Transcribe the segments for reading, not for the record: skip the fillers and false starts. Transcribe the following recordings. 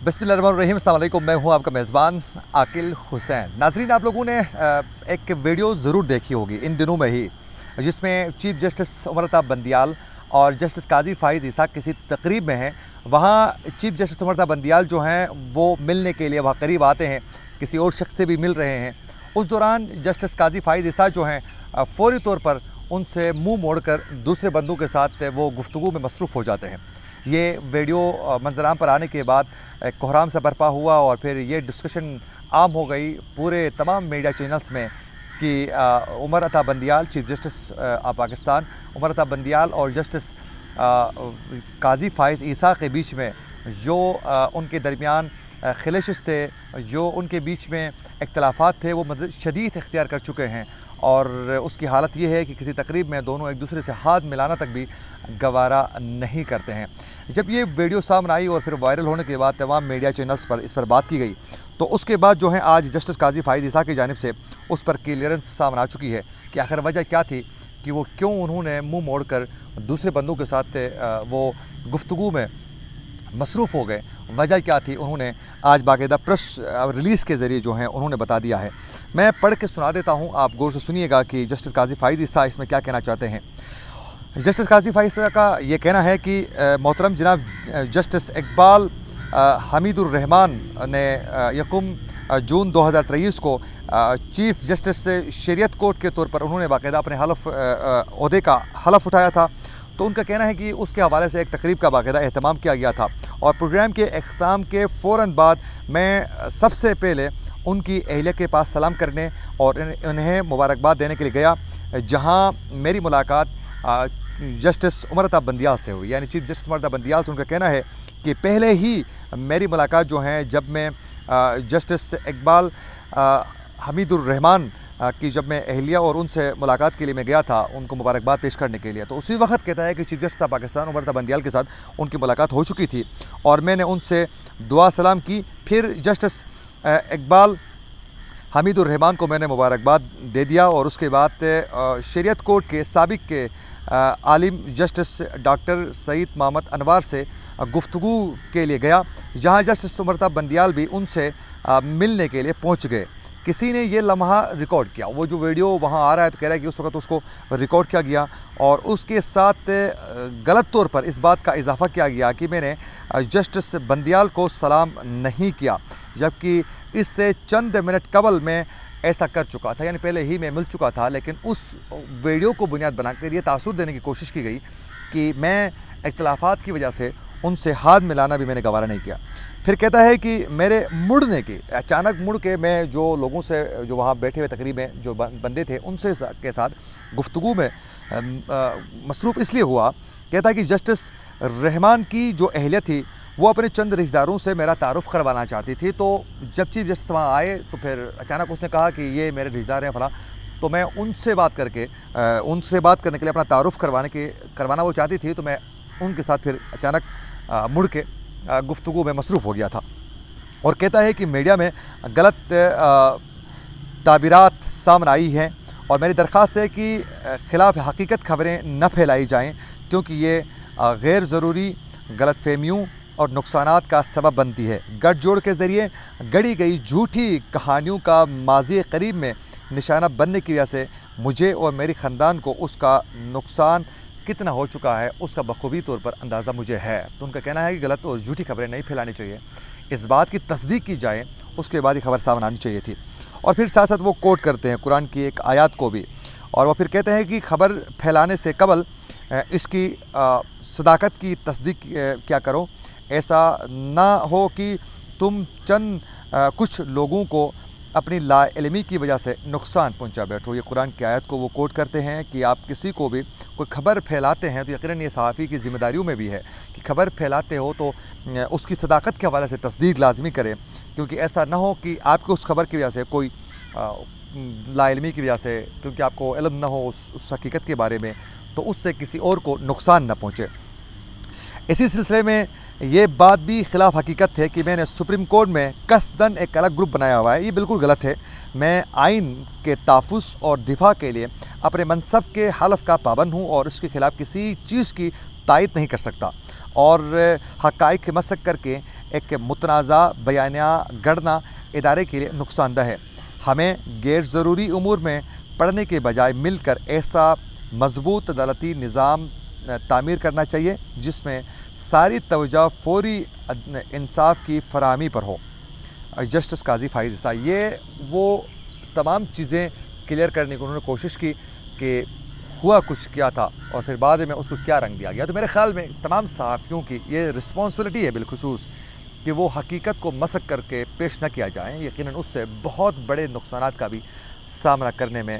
बिस्मिल्लाहिर्रहमानिर्रहीम, अस्सलाम वालेकुम। मैं हूं आपका मेज़बान आकिल हुसैन। नाज़रीन, आप लोगों ने एक वीडियो ज़रूर देखी होगी इन दिनों में ही, जिसमें चीफ जस्टिस उमर अता बंदियाल और जस्टिस काजी फ़ाइज़ ईसा किसी तकरीब में हैं। वहाँ चीफ जस्टिस उमर अता बंदियाल जो हैं वो मिलने के लिए वहाँ करीब आते हैं, किसी और शख्स से भी मिल रहे हैं। उस दौरान जस्टिस काजी फ़ाइज़ ईसा जो हैं फ़ौरी तौर पर उनसे मुँह मोड़कर दूसरे बंदों के साथ वो गुफ्तगू में मसरूफ़ हो जाते हैं। ये वीडियो मंजराम पर आने के बाद कोहराम से बरपा हुआ और फिर ये डिस्कशन आम हो गई पूरे तमाम मीडिया चैनल्स में कि उमर अता बंदियाल चीफ जस्टिस पाकिस्तान उमर अता बंदियाल और जस्टिस काजी फ़ाइज़ ईसा के बीच में जो उनके दरमियान खिलेशिश थे, जो उनके बीच में इख्तलाफात थे, वो शदीद इख्तियार कर चुके हैं। और उसकी हालत ये है कि किसी तकरीब में दोनों एक दूसरे से हाथ मिलाना तक भी गवारा नहीं करते हैं। जब ये वीडियो सामने आई और फिर वायरल होने के बाद तमाम मीडिया चैनल्स पर इस पर बात की गई, तो उसके बाद जो है आज जस्टिस काजी फ़ाइज़ ईसा की जानिब से उस पर क्लियरेंस सामने आ चुकी है कि आखिर वजह क्या थी कि वो क्यों उन्होंने मुँह मोड़ कर दूसरे बंदों के साथ वो गुफ्तगू में मसरूफ़ हो गए। वजह क्या थी, उन्होंने आज बाकायदा प्रेस रिलीज़ के ज़रिए जो है उन्होंने बता दिया है। मैं पढ़ के सुना देता हूँ, आप गौर से सुनिएगा कि जस्टिस काजी फ़ाइज़ ईसा इसमें क्या कहना चाहते हैं। जस्टिस काजी फ़ाइज़ ईसा का ये कहना है कि मोहतरम जनाब जस्टिस इकबाल हमीदुर रहमान ने 1 जून 2023 को चीफ़ जस्टिस से शरीयत कोर्ट के तौर पर उन्होंने बाकायदा अपने ओहदे का हलफ उठाया था। तो उनका कहना है कि उसके हवाले से एक तकरीब का बाकायदा एहतमाम किया गया था और प्रोग्राम के अख्ताम के फ़ौरन बाद मैं सबसे पहले उनकी अहलिया के पास सलाम करने और उन्हें मुबारकबाद देने के लिए गया, जहां मेरी मुलाकात जस्टिस उमर अता बंदियाल से हुई, यानी चीफ जस्टिस उमर अता बंदियाल से। उनका कहना है कि पहले ही मेरी मुलाकात जो है जब मैं जस्टिस इकबाल हमीदुर रहमान कि जब मैं अहलिया और उनसे मुलाकात के लिए मैं गया था उनको मुबारकबाद पेश करने के लिए, तो उसी वक्त कहता है कि चीफ जस्टिस पाकिस्तान उमर अता बंदियाल के साथ उनकी मुलाकात हो चुकी थी और मैंने उनसे दुआ सलाम की। फिर जस्टिस इकबाल हमीदुर रहमान को मैंने मुबारकबाद दे दिया और उसके बाद शरीयत कोर्ट के साबिक के आलिम जस्टिस डॉक्टर सईद मोहम्मद अनवार से गुफ्तगू के लिए गया, जहाँ जस्टिस उमर अता बंदियाल भी उनसे मिलने के लिए पहुँच गए। किसी ने ये लम्हा रिकॉर्ड किया, वो जो वीडियो वहाँ आ रहा है तो कह रहा है कि उस वक्त उसको रिकॉर्ड किया गया और उसके साथ गलत तौर पर इस बात का इजाफ़ा किया गया कि मैंने जस्टिस बंदियाल को सलाम नहीं किया, जबकि इससे चंद मिनट कबल मैं ऐसा कर चुका था, यानी पहले ही मैं मिल चुका था। लेकिन उस वीडियो को बुनियाद बनाकर ये तासुर देने की कोशिश की गई कि मैं इख्तलाफात की वजह से उनसे हाथ मिलाना भी मैंने गवारा नहीं किया। फिर कहता है कि मेरे मुड़ने की, अचानक मुड़ के मैं जो लोगों से जो वहाँ बैठे हुए तकरीब में जो बंदे थे उनसे के साथ गुफ्तगू में मसरूफ़ इसलिए हुआ, कहता है कि जस्टिस रहमान की जो अहलिया थी वो अपने चंद रिश्तेदारों से मेरा तारुफ़ करवाना चाहती थी। तो जब चीफ जस्टिस वहाँ आए तो फिर अचानक उसने कहा कि ये मेरे रिश्तेदार हैं फलां, तो मैं उनसे बात करने के लिए अपना तारुफ़ करवाना वो चाहती थी, तो मैं उनके साथ फिर अचानक मुड़ के गुफ्तगू में मसरूफ़ हो गया था। और कहता है कि मीडिया में गलत ताबीरात सामने आई हैं और मेरी दरख्वास्त है कि ख़िलाफ़ हकीकत खबरें न फैलाई जाएं, क्योंकि ये गैर ज़रूरी गलतफ़हमियों और नुकसानात का सबब बनती है। गठजोड़ के ज़रिए गढ़ी गई झूठी कहानियों का माज़ी करीब में निशाना बनने की वजह से मुझे और मेरी ख़ानदान को उसका नुकसान कितना हो चुका है उसका बखूबी तौर पर अंदाज़ा मुझे है। तो उनका कहना है कि गलत और झूठी खबरें नहीं फैलानी चाहिए, इस बात की तस्दीक की जाए, उसके बाद ही खबर सामने आनी चाहिए थी। और फिर साथ साथ वो कोट करते हैं कुरान की एक आयत को भी, और वो फिर कहते हैं कि खबर फैलाने से कबल इसकी सदाकत की तस्दीक क्या करो, ऐसा ना हो कि तुम चंद कुछ लोगों को अपनी लाइल्मी की वजह से नुकसान पहुंचा बैठो। ये कुरान की आयत को वो कोट करते हैं कि आप किसी को भी कोई खबर फैलाते हैं तो यकीनन ये सहाफ़ी की ज़िम्मेदारियों में भी है कि खबर फैलाते हो तो उसकी सदाकत के हवाले से तस्दीक लाजमी करें, क्योंकि ऐसा ना हो कि आपको उस खबर की वजह से कोई लाइल्मी की वजह से, क्योंकि आपको इल्म ना हो उस हकीकत के बारे में, तो उससे किसी और को नुकसान न पहुँचे। इसी सिलसिले में ये बात भी खिलाफ हकीकत है कि मैंने सुप्रीम कोर्ट में कसदन एक अलग ग्रुप बनाया हुआ है। ये बिल्कुल गलत है। मैं आइन के तहफ़्फ़ुज़ और दिफा के लिए अपने मनसब के हलफ का पाबंद हूँ और इसके ख़िलाफ़ किसी चीज़ की تائید نہیں کر سکتا اور حقائق مسک کر کے ایک متنازع بیانیہ گڑنا ادارے کے لیے نقصان دہ ہے۔ ہمیں غیر ضروری امور میں پڑھنے کے بجائے مل کر ایسا مضبوط عدالتی نظام تعمیر کرنا چاہیے جس میں ساری توجہ فوری انصاف کی فراہمی پر ہو۔ جسٹس قاضی فائز عیسیٰ، یہ وہ تمام چیزیں کلیئر کرنے کی انہوں نے کوشش کی کہ ہوا کچھ کیا تھا اور پھر بعد میں اس کو کیا رنگ دیا گیا۔ تو میرے خیال میں تمام صحافیوں کی یہ رسپانسبلٹی ہے بالخصوص کہ وہ حقیقت کو مسک کر کے پیش نہ کیا جائیں، یقیناً اس سے بہت بڑے نقصانات کا بھی سامنا کرنے میں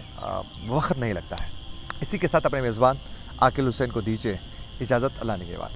وقت نہیں لگتا ہے۔ اسی کے ساتھ اپنے میزبان عاقل حسین کو دیجیے اجازت، اللہ نگہبان۔